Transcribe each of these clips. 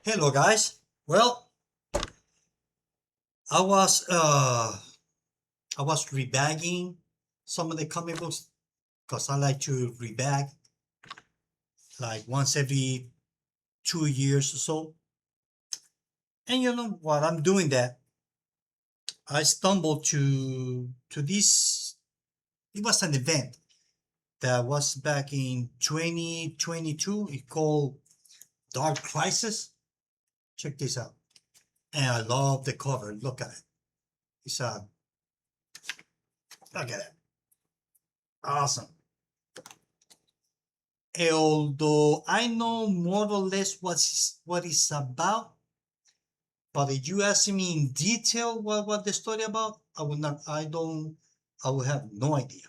Hello guys. Well, I was uh I was rebagging some of the comic books because I like to rebag like once every 2 years or so. And you know what I'm doing that I stumbled to this. It was an event that was back in 2022. It called Dark Crisis. Check this out. And I love the cover. Look at it. It's look at it. Awesome. Although I know more or less what it's about, but if you ask me in detail what the story about, I would not. I would have no idea.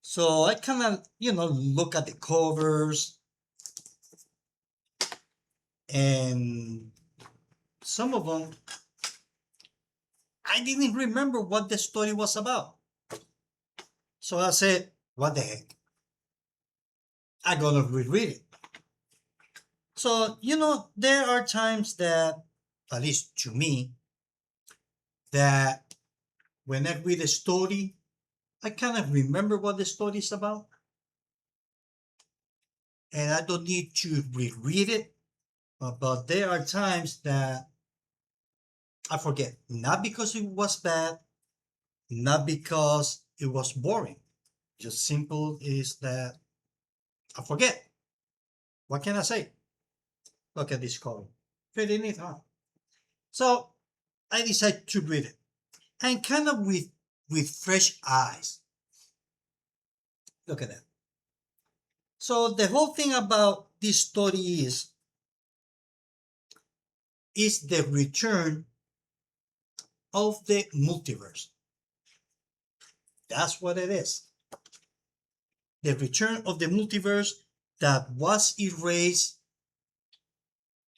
So I kind of look at the covers and some of them I didn't remember what the story was about. So I said, "What the heck? I'm gonna reread it." So there are times that, at least to me, that when I read a story, I kind of remember what the story is about, and I don't need to reread it. But there are times that I forget, not because it was bad, not because it was boring. Just simple is that I forget. What can I say? Look at this cover. Pretty neat, huh? So I decided to read it, and kind of with fresh eyes. Look at that. So the whole thing about this story is the return of the multiverse. That's what it is. The return of the multiverse that was erased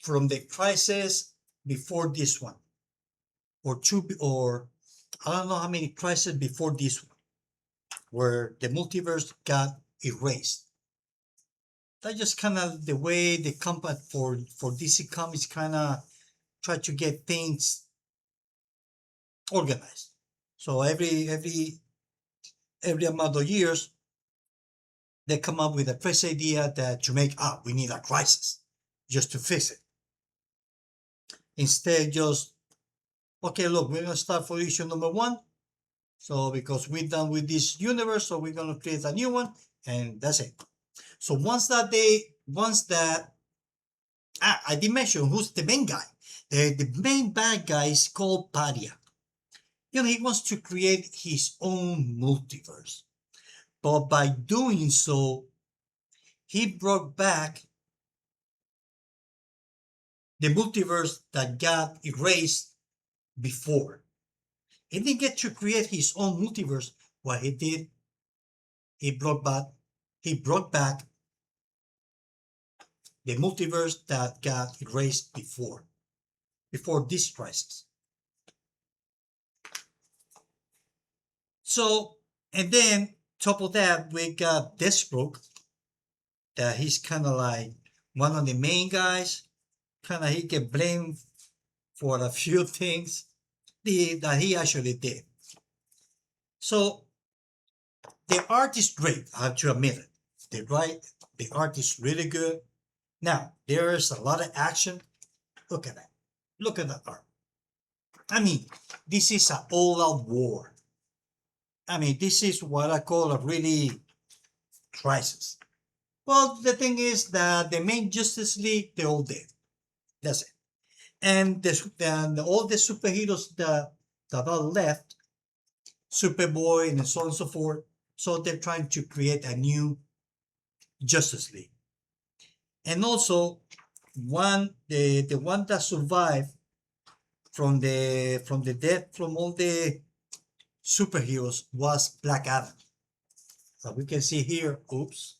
from the crisis before this one, or two, or I don't know how many crises before this one, where the multiverse got erased. That's just kind of the way the company for DC Comics kind of try to get things organized. So every amount of years, they come up with a fresh idea that to make we need a crisis just to fix it. Instead, just okay, look, we're gonna start for issue number one. So because we're done with this universe, so we're gonna create a new one, and that's it. So once that I did mention who's the main guy. The main bad guy is called Paria. He wants to create his own multiverse. But by doing so, he brought back the multiverse that got erased before. He didn't get to create his own multiverse. What he did, he brought back the multiverse that got erased before this crisis. So, and then top of that, we got Deathstroke, that he's kind of like one of the main guys. Kind of he get blamed for a few things that he actually did. So the art is great. I have to admit it. The art is really good. Now there is a lot of action. Look at that. Look at that art. I mean, this is an all-out war. I mean, this is what I call a really crisis. Well, the thing is that the main Justice League, they're all dead. That's it. And all the superheroes that are left, Superboy and so on and so forth, so they're trying to create a new Justice League. And also, the one that survived from the death from all the superheroes was Black Adam. So we can see here, oops,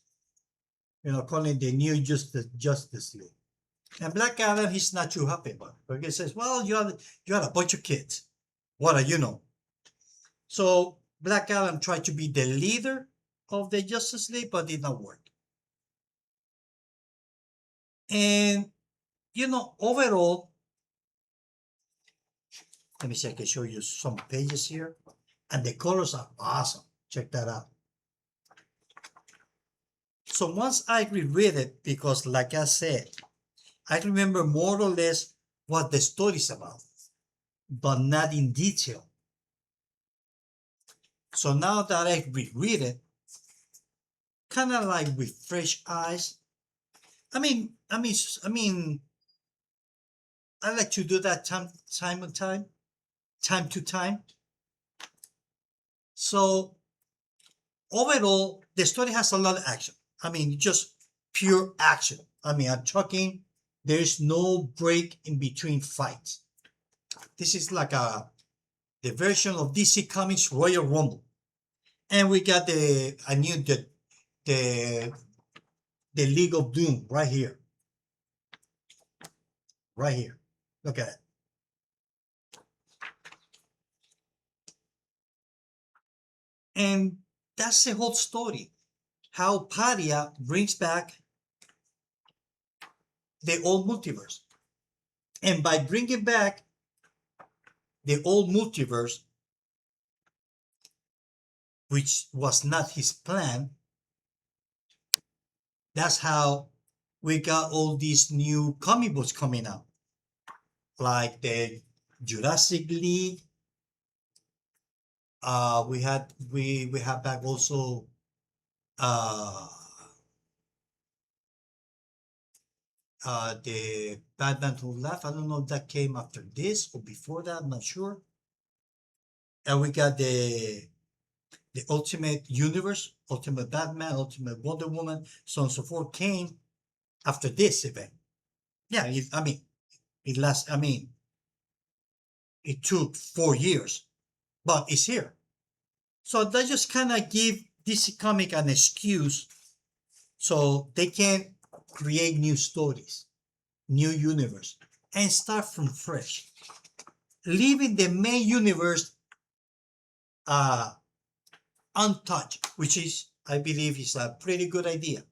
calling the new Justice League. And Black Adam, he's not too happy about it. Because he says, well, you had a bunch of kids. What do you know? So Black Adam tried to be the leader of the Justice League, but did not work. And overall, let me see, I can show you some pages here. And the colors are awesome. Check that out. So once I reread it, because like I said, I remember more or less what the story is about, but not in detail. So now that I reread it, kind of like with fresh eyes. I mean, I like to do that time to time. So overall, the story has a lot of action. I mean, just pure action. I mean, I'm talking. There's no break in between fights. This is like the version of DC Comics Royal Rumble, and we got the the League of Doom right here, right here. Look at it. And that's the whole story. How Paria brings back the old multiverse. And by bringing back the old multiverse, which was not his plan, that's how we got all these new comic books coming out. Like the Jurassic League. We have back also uh the Batman Who Laughed. I don't know if that came after this or before that, I'm not sure. And we got the Ultimate Universe, Ultimate Batman, Ultimate Wonder Woman, so on and so forth came after this event. Yeah, it lasts. I mean, it took 4 years, but it's here. So that just kind of give DC Comic an excuse, so they can create new stories, new universe, and start from fresh, leaving the main universe uh, untouched, which is, I believe, is a pretty good idea.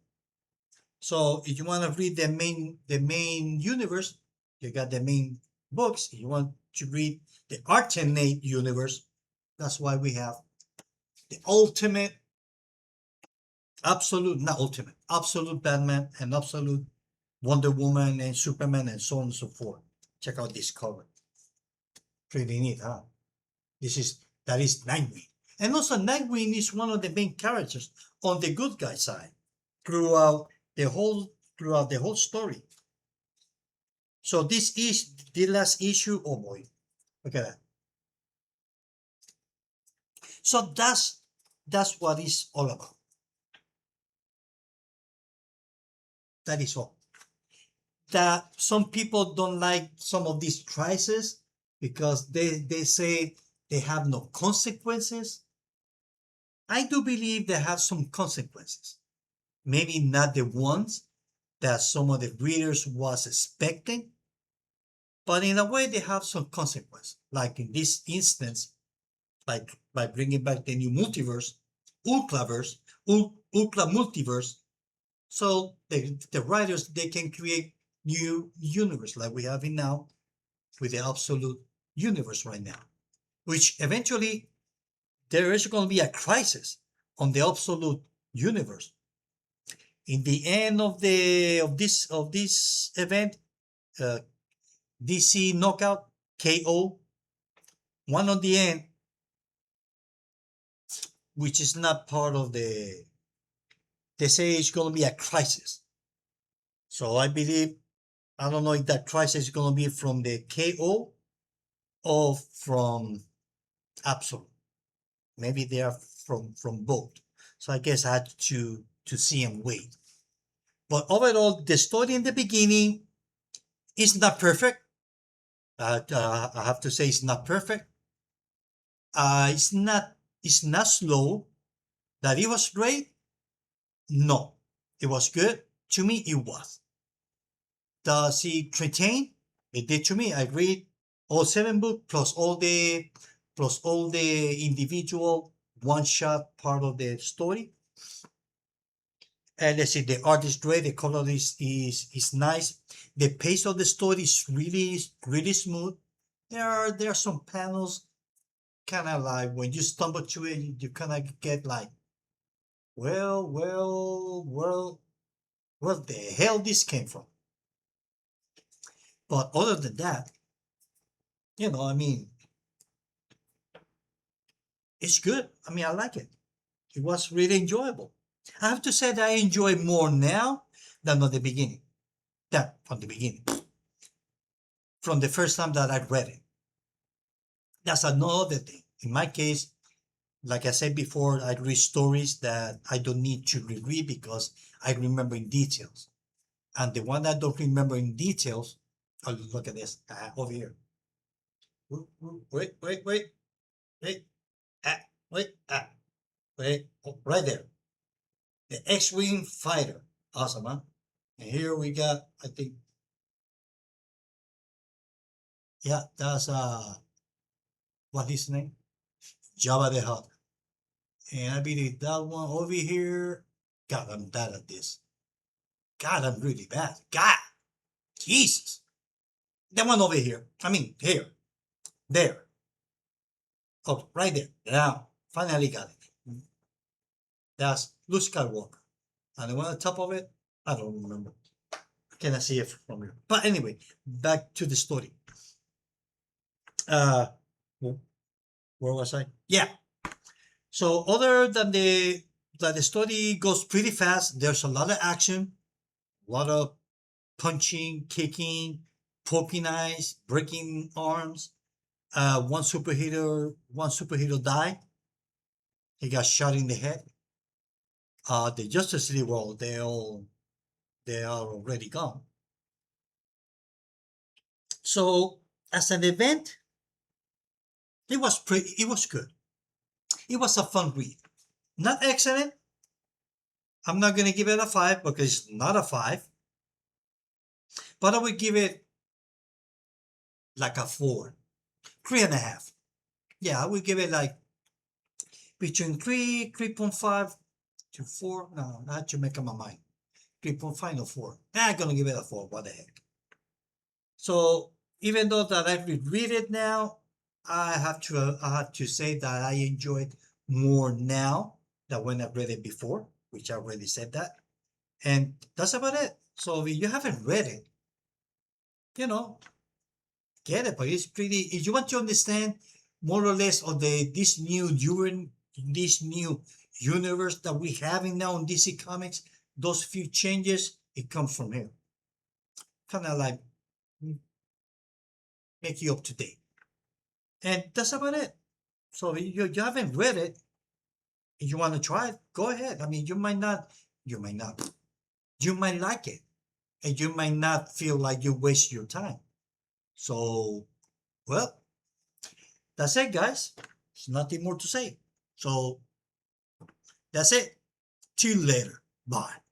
So if you want to read the main universe, you got the main books. If you want to read the alternate universe, that's why we have the ultimate, absolute, not ultimate, absolute Batman and absolute Wonder Woman and Superman and so on and so forth. Check out this cover. Pretty neat, huh? That is Nightwing. And also Nightwing is one of the main characters on the good guy side throughout the whole story. So this is the last issue. Oh boy, look at that. So that's what it's all about. That is all. That some people don't like some of these crises because they say they have no consequences. I do believe they have some consequences. Maybe not the ones that some of the readers was expecting, but in a way they have some consequence. Like in this instance, like by bringing back the new multiverse, Ultraverse, Ultra multiverse. So the writers, they can create new universe like we have it now with the absolute universe right now, which eventually there is going to be a crisis on the absolute universe. In the end of this event, uh, DC Knockout KO, one on the end, which is not part of they say it's going to be a crisis. So I believe, I don't know if that crisis is going to be from the KO or from Absolute. Maybe they are from both. So I guess I had to see and wait. But overall, the story in the beginning is not perfect. I have to say it's not perfect. It's not slow. That it was great. No, it was good. To me, it was. Does it entertain? It did to me. I read all 7 books plus all the individual one shot part of the story. let's see, the art is great, the color is nice, the pace of the story is really smooth. There are some panels kind of like when you stumble to it, you kind of get like, well, where the hell this came from? But other than that, I mean, it's good. I mean, I like it. It was really enjoyable. I have to say that I enjoy more now than at the beginning. That from the beginning, from the first time that I read it. That's another thing. In my case, like I said before, I read stories that I don't need to reread because I remember in details. And the one I don't remember in details, oh, look at this over here. Wait, wait, wait, wait, ah, wait, wait, oh, right there. The X-Wing fighter. Awesome, huh? And here we got, I think, yeah, that's what his name? Jabba the Hutt. And I believe that one over here. God, I'm bad at this. God, I'm really bad. God, Jesus. That one over here. I mean, here, there. Oh, right there. Now, finally got it. That's Luke Skywalker. And the one on top of it, I don't remember. I cannot see it from here. But anyway, back to the story. Uh, where was I? Yeah. So other than the story goes pretty fast, there's a lot of action, a lot of punching, kicking, poking eyes, breaking arms. One superhero died. He got shot in the head. The Justice League world, they are already gone. So as an event, it was good. It was a fun read. Not excellent. I'm not gonna give it a 5 because it's not a 5, but I would give it like a 4, 3.5. Yeah, I would give it like between 3.5 to 4. No, I had to make up my mind. 3.5 or 4. I'm gonna give it a 4. What the heck? So even though that I reread it now, I have to say that I enjoy it more now than when I read it before, which I already said that. And that's about it. So if you haven't read it, you know, get it. But it's pretty. If you want to understand more or less of this new universe that we having now in DC Comics, those few changes, it comes from here. Kind of like make you up to date. And that's about it. So if you haven't read it, and you want to try it, go ahead. I mean, you might not, you might like it, and you might not feel like you waste your time. So, well, that's it, guys. There's nothing more to say. So, that's it. See you later. Bye.